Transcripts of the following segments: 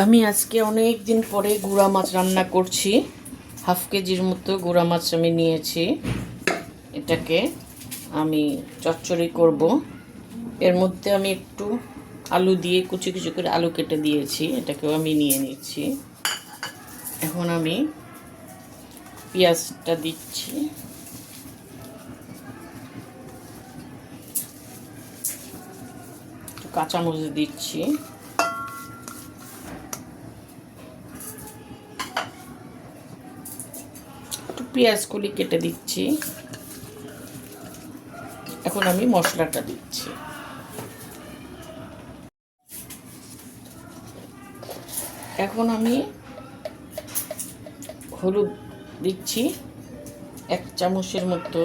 আমি আজকে অনেক দিন পরে গুঁড়া মাছ রান্না করছি। হাফ কেজির মতো গুঁড়া মাছ আমি নিয়েছি। এটাকে আমি চচ্চড়ি করব। এর মধ্যে আমি একটু আলু দিয়ে কুচি কুচি করে আলু কেটে দিয়েছি, এটাকেও আমি নিয়ে নিচ্ছি। এখন আমি পেঁয়াজটা দিচ্ছি, কাঁচামরিচ দিচ্ছি, একটু পেঁয়াজ কলি কেটে দিচ্ছি। এখন আমি মশলাটা দিচ্ছি। এখন আমি হলুদ দিচ্ছি 1 চামচের মতো,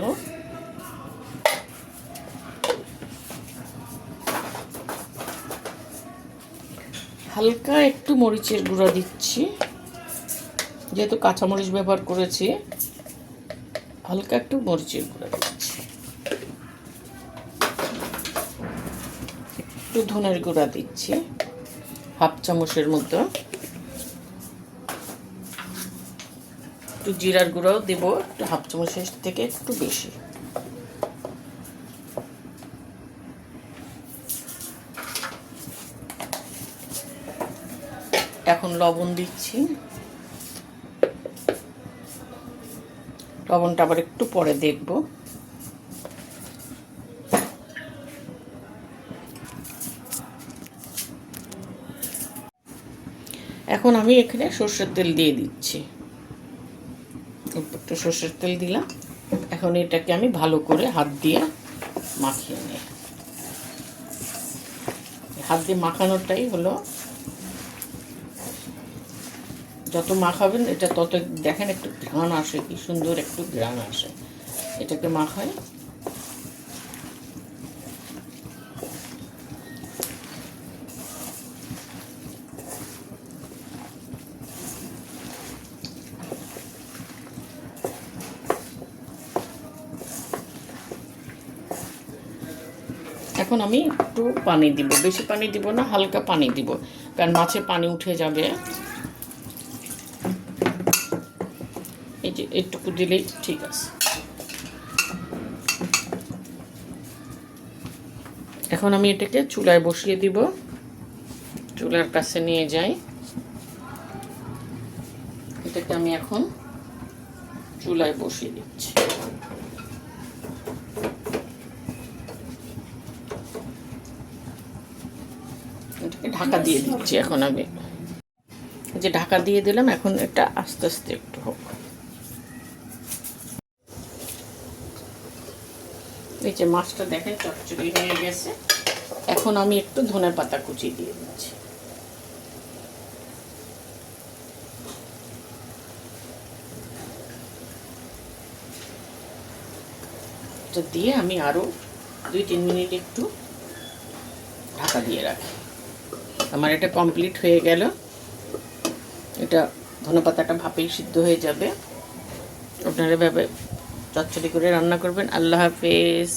হালকা একটু মরিচের গুঁড়া দিচ্ছি, যেহেতু কাঁচামরিচ ব্যবহার করেছি হালকা একটু মরিচের গুঁড়া দিচ্ছি, একটু ধনের গুঁড়া দিচ্ছি 1/2 চামচের মতো, একটু জিরার গুঁড়াও দেব একটু 1/2 চামচের থেকে একটু বেশি। এখন লবণ দিচ্ছি, লবণটা আবার একটু পরে দেখব। এখন আমি এখানে সরষের তেল দিয়ে দিচ্ছি, একটু সরষের তেল দিলাম। এখন এটাকে আমি ভালো করে হাত দিয়ে মাখিয়ে নিই। হাত দিয়ে মাখানোটাই হলো, যত মাখাবেন এটা তত দেখেন একটু ঘ্রাণ আসে, কি সুন্দর একটু ঘ্রাণ আসে। এটাকে মাখায় এখন আমি একটু পানি দিব, বেশি পানি দিব না, হালকা পানি দিব, কারণ মাছে পানি উঠে যাবে। এই যে একটুকু দিলেই ঠিক আছে। এখন আমি এটাকে চুলায় বসিয়ে দিব, চুলার কাছে নিয়ে যাই। এটাকে আমি এখন চুলায় বসিয়ে দিচ্ছি। এটাকে ঢাকা দিয়ে দিচ্ছি। এখন আমি যে ঢাকা দিয়ে দিলাম, এখন এটা আস্তে আস্তে একটু হোক। এই যে মাছটা দেখেন চচ্চড়ি হয়ে গেছে। এখন আমি একটু ধনে পাতা কুচি দিয়ে দিচ্ছি। এটা দিয়ে আমি আরও 2-3 মিনিট একটু ঢাকা দিয়ে রাখি। আমার এটা কমপ্লিট হয়ে গেল। এটা ধনেপাতাটা ভাপেই সিদ্ধ হয়ে যাবে। আপনারা এভাবে চচ্চড়ি করে রান্না করবেন। আল্লাহ হাফেজ।